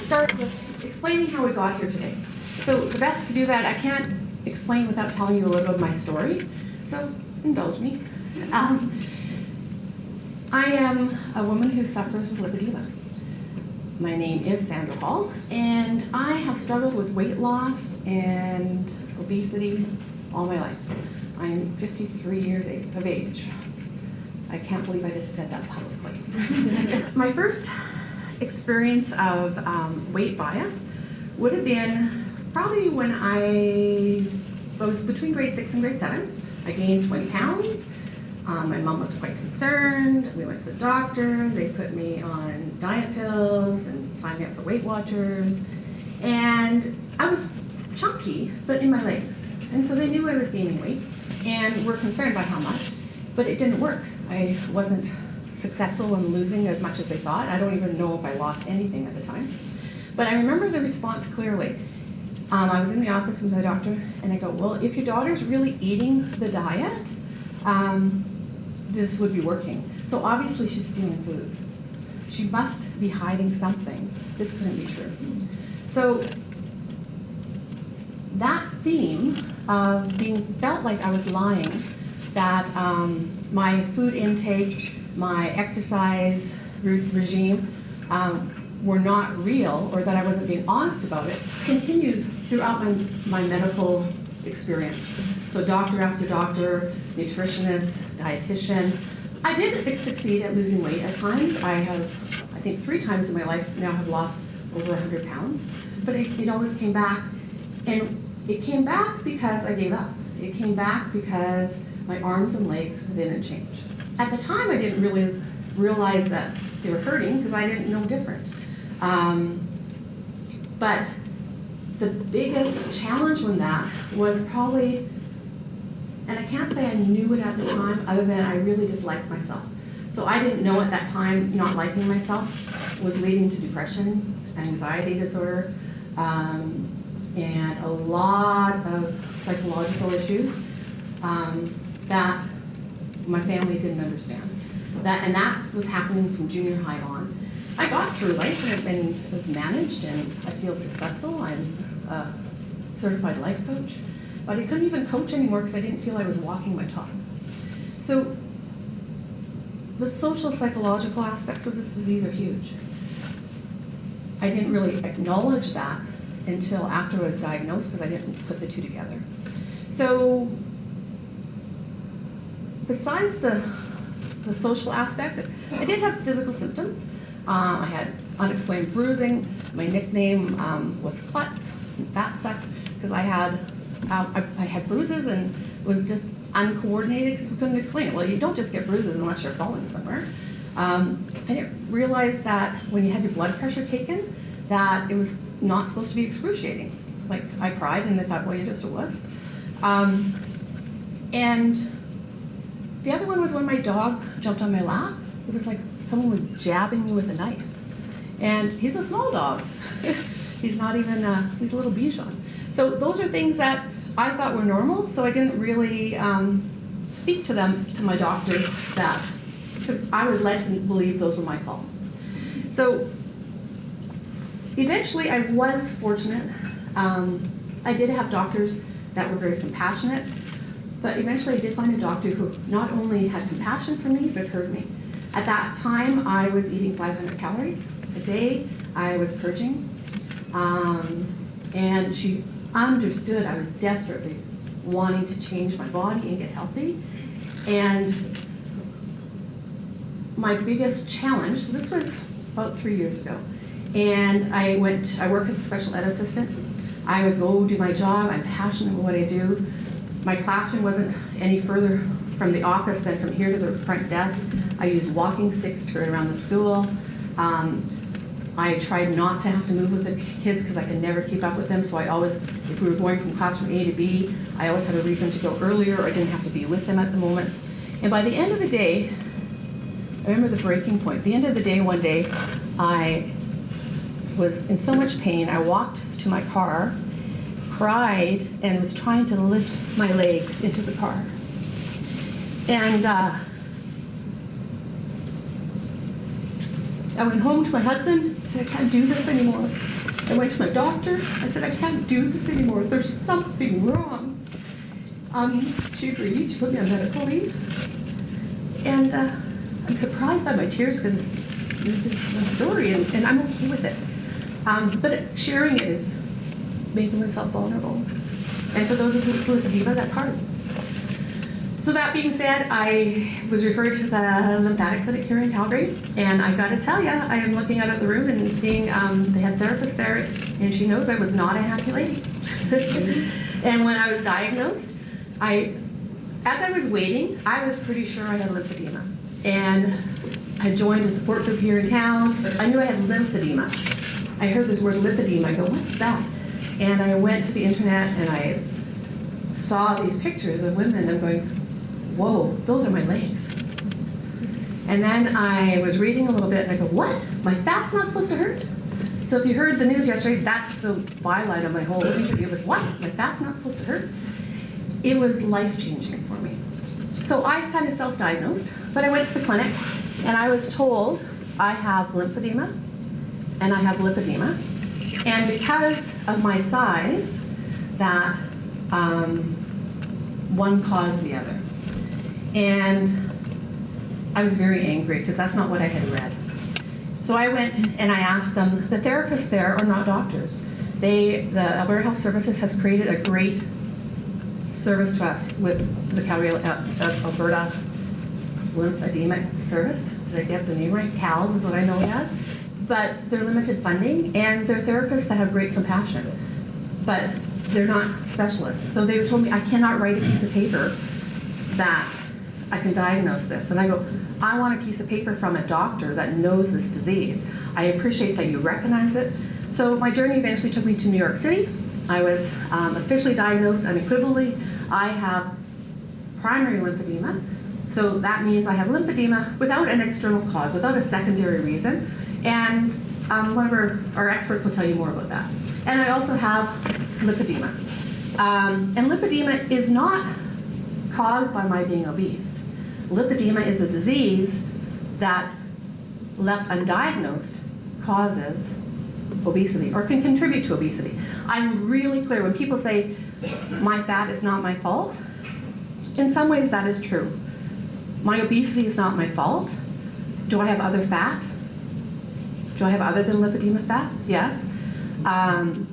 start with explaining how we got here today. So the best to do that, I can't explain without telling you a little bit of my story, so indulge me. I am a woman who suffers with lipedema. My name is Sandra Hall, and I have struggled with weight loss and obesity all my life. I'm 53 years of age. I can't believe I just said that publicly. My first experience of weight bias would have been probably when I was between grade 6 and grade 7. I gained 20 pounds. My mom was quite concerned. We went to the doctor. They put me on diet pills and signed me up for Weight Watchers. And I was chunky, but in my legs. And so they knew I was gaining weight and were concerned by how much, but it didn't work. I wasn't successful in losing as much as they thought. I don't even know if I lost anything at the time. But I remember the response clearly. I was in the office with the doctor, and I go, well, if your daughter's really eating the diet, this would be working. So obviously she's stealing food. She must be hiding something. This couldn't be true. So that theme of being felt like I was lying, that my food intake, my exercise regime were not real, or that I wasn't being honest about it, continued throughout my medical experience. So doctor after doctor, nutritionist, dietitian. I did succeed at losing weight at times. I think 3 times in my life now have lost over 100 pounds. But it always came back. And it came back because I gave up. It came back because my arms and legs didn't change. At the time, I didn't really realize that they were hurting because I didn't know different. But the biggest challenge with that was probably, and I can't say I knew it at the time, other than I really disliked myself. So I didn't know at that time not liking myself was leading to depression, anxiety disorder, and a lot of psychological issues that my family didn't understand. And that was happening from junior high on. I got through life and was managed, and I feel successful. I'm a certified life coach, but I couldn't even coach anymore because I didn't feel I was walking my talk. So the social psychological aspects of this disease are huge. I didn't really acknowledge that until after I was diagnosed because I didn't put the two together. So besides the social aspect, I did have physical symptoms. I had unexplained bruising. My nickname was Klutz, fat sack, because I had bruises and was just uncoordinated because we couldn't explain it. Well, you don't just get bruises unless you're falling somewhere. I didn't realize that when you had your blood pressure taken, that it was not supposed to be excruciating. Like, I cried and I thought, well, it just was. And the other one was when my dog jumped on my lap. It was like someone was jabbing me with a knife. And he's a small dog. He's not even, he's a little Bichon. So those are things that I thought were normal, so I didn't really speak to my doctor, that, because I was led to believe those were my fault. So eventually I was fortunate. I did have doctors that were very compassionate, but eventually I did find a doctor who not only had compassion for me, but heard me. At that time, I was eating 500 calories a day. I was purging. And she understood I was desperately wanting to change my body and get healthy. And my biggest challenge, so this was about 3 years ago, and I work as a special ed assistant. I would go do my job. I'm passionate about what I do. My classroom wasn't any further from the office than from here to the front desk. I used walking sticks to go around the school. I tried not to have to move with the kids because I could never keep up with them. So I always, if we were going from classroom A to B, I always had a reason to go earlier, or I didn't have to be with them at the moment. And by the end of the day, I remember the breaking point. The end of the day, one day, I was in so much pain. I walked to my car, cried, and was trying to lift my legs into the car. And I went home to my husband, said, I can't do this anymore. I went to my doctor. I said, I can't do this anymore. There's something wrong. She agreed. She put me on medical leave. And I'm surprised by my tears because this is my story, and I'm okay with it. But sharing it is making myself vulnerable. And for those of you who are lipedema, that's hard. So that being said, I was referred to the lymphatic clinic here in Calgary, and I gotta tell you, I am looking out of the room and seeing the head therapist there, and she knows I was not a happy lady. And when I was diagnosed, as I was waiting, I was pretty sure I had lipedema. And I joined a support group here in town. I knew I had lymphedema. I heard this word lipedema. I go, what's that? And I went to the internet and I saw these pictures of women. I'm going, whoa, those are my legs. And then I was reading a little bit and I go, what? My fat's not supposed to hurt? So if you heard the news yesterday, that's the byline of my whole interview was, what? My fat's not supposed to hurt? It was life-changing for me. So I kind of self-diagnosed, but I went to the clinic and I was told I have lymphedema and I have lipedema. And because of my size, that one caused the other. And I was very angry because that's not what I had read. So I went and I asked them, the therapists there are not doctors. The Alberta Health Services has created a great service to us with the Calgary Alberta Lymphedema Service. Did I get the name right? CALS is what I know it as. But they're limited funding, and they're therapists that have great compassion. But they're not specialists. So they told me I cannot write a piece of paper that I can diagnose this. And I go, I want a piece of paper from a doctor that knows this disease. I appreciate that you recognize it. So my journey eventually took me to New York City. I was officially diagnosed unequivocally. I have primary lymphedema. So that means I have lymphedema without an external cause, without a secondary reason. And one of our experts will tell you more about that. And I also have lipedema. And lipedema is not caused by my being obese. Lipedema is a disease that, left undiagnosed, causes obesity or can contribute to obesity. I'm really clear when people say, my fat is not my fault. In some ways that is true. My obesity is not my fault. Do I have other fat? Do I have other than lipedema fat? Yes.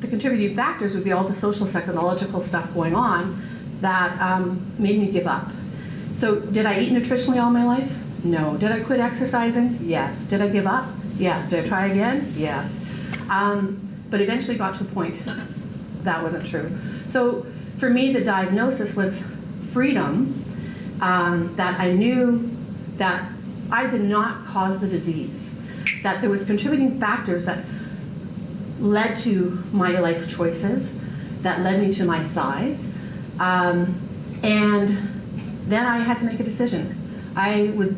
The contributing factors would be all the social, psychological stuff going on that made me give up. So did I eat nutritionally all my life? No. Did I quit exercising? Yes. Did I give up? Yes. Did I try again? Yes. But eventually got to a point that wasn't true. So for me, the diagnosis was freedom, that I knew that I did not cause the disease, that there was contributing factors that led to my life choices, that led me to my size, and then I had to make a decision. I was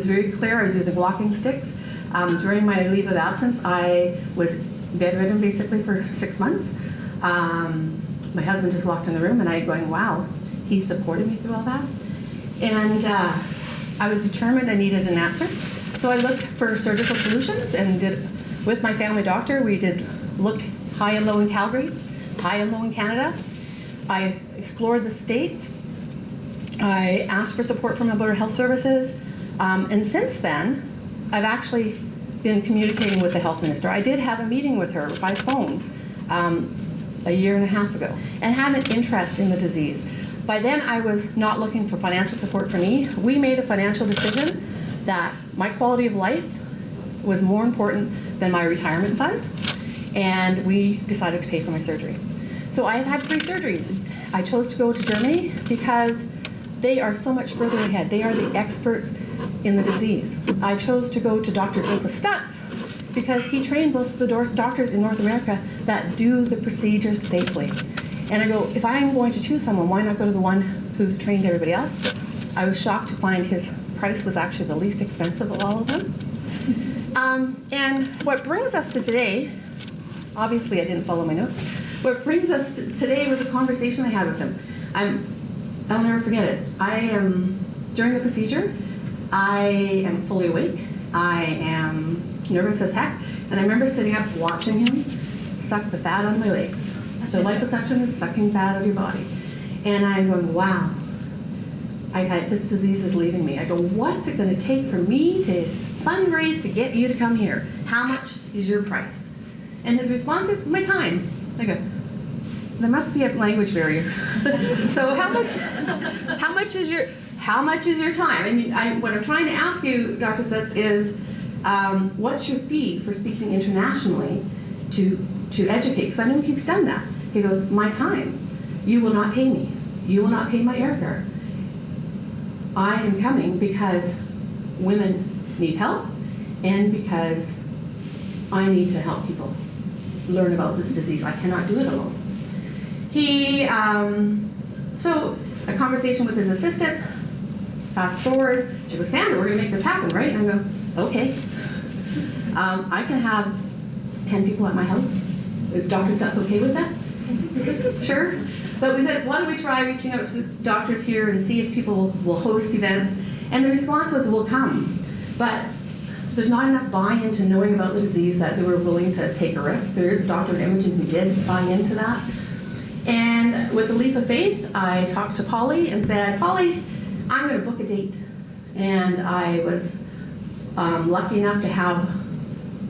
very clear. I was using walking sticks. During my leave of absence, I was bedridden basically for 6 months. My husband just walked in the room and I going, wow, he supported me through all that. And I was determined I needed an answer. So I looked for surgical solutions and with my family doctor, we did look high and low in Calgary, high and low in Canada. I explored the states. I asked for support from Alberta Health Services. And since then, I've actually been communicating with the health minister. I did have a meeting with her by phone a year and a half ago and had an interest in the disease. By then, I was not looking for financial support for me. We made a financial decision that my quality of life was more important than my retirement fund, and we decided to pay for my surgery. So I have had 3 surgeries. I chose to go to Germany because they are so much further ahead. They are the experts in the disease. I chose to go to Dr. Joseph Stutz because he trained most of the doctors in North America that do the procedures safely. And I go, if I'm going to choose someone, why not go to the one who's trained everybody else? I was shocked to find his price was actually the least expensive of all of them. And what brings us to today, obviously I didn't follow my notes, what brings us to today was a conversation I had with him. I'll never forget it. During the procedure, I am fully awake. I am nervous as heck. And I remember sitting up watching him suck the fat on my legs. So liposuction is sucking fat out of your body. And I'm going, wow, this disease is leaving me. I go, what's it going to take for me to fundraise to get you to come here? How much is your price? And his response is, my time. I go, there must be a language barrier. So how much is your time? And what I'm trying to ask you, Dr. Stutz, is what's your fee for speaking internationally to educate? Because I know he's done that. He goes, my time. You will not pay me. You will not pay my airfare. I am coming because women need help and because I need to help people learn about this disease. I cannot do it alone. So a conversation with his assistant, fast forward, she goes, Sandra, we're gonna make this happen, right? And I go, okay. I can have 10 people at my house. Is Dr. Stutz okay with that? Sure. But we said, why don't we try reaching out to the doctors here and see if people will host events? And the response was, we'll come. But there's not enough buy-in to knowing about the disease that they were willing to take a risk. There's Dr. Imogen who did buy into that. And with the leap of faith, I talked to Polly and said, Polly, I'm going to book a date. And I was lucky enough to have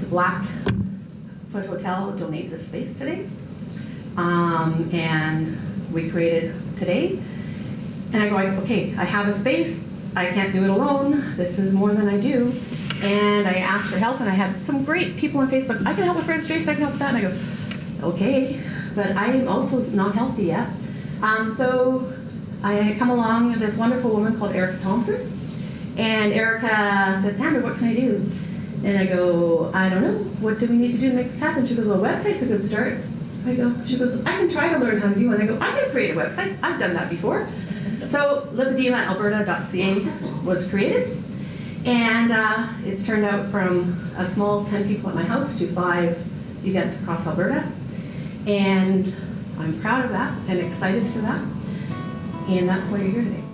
the Blackfoot Hotel donate this space today. And we created today. And I go, okay, I have a space. I can't do it alone. This is more than I do. And I asked for help, and I had some great people on Facebook. I can help with registration, I can help with that. And I go, okay, but I am also not healthy yet. So I come along with this wonderful woman called Erica Thompson. And Erica said, Sandra, what can I do? And I go, I don't know. What do we need to do to make this happen? She goes, well, website's a good start. She goes, I can try to learn how to do one. I go, I can create a website. I've done that before. So LipedemaAlberta.ca was created. And it's turned out from a small 10 people at my house to 5 events across Alberta. And I'm proud of that and excited for that. And that's why you're here today.